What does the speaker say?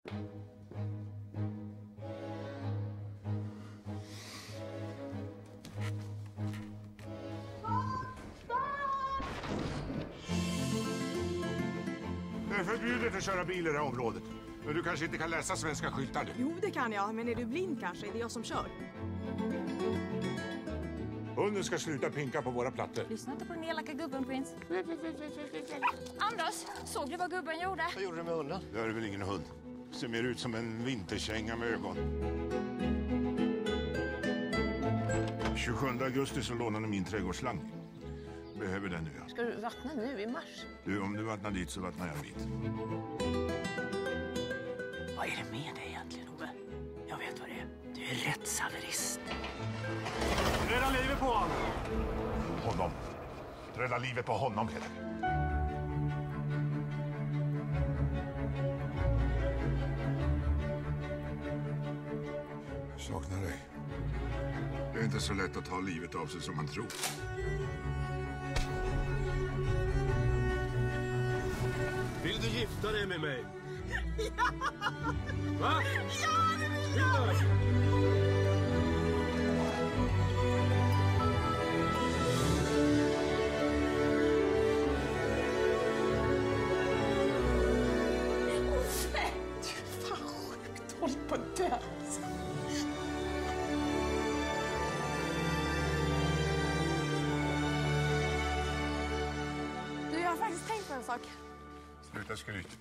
Det är förbjudet att köra bil i det här området. Men du kanske inte kan läsa svenska skyltar nu. Jo, det kan jag. Men är du blind kanske? Är det jag som kör? Hunden ska sluta pinka på våra plattor. Lyssna inte på den elaka gubben, Prince. Anders, såg du vad gubben gjorde? Vad gjorde du med hunden? Det är väl ingen hund. Ser mer ut som en vinterkänga med ögon. 27 augusti så lånade min trädgårdsslang. Behöver den nu, ja. Ska du vattna nu i mars? Du, om du vattnar dit så vattnar jag dit. Vad är det med dig egentligen, Ove? Jag vet vad det är. Du är rättshaverist. Rädda livet på honom! Honom. Rädda livet på honom, heter det. Jag saknar dig. Det är inte så lätt att ta livet av sig som man tror. Vill du gifta dig med mig? Ja! Va? Ja, det vill jag! Håll på det. Du, jag har faktiskt tänkt på en sak. Sluta skryt.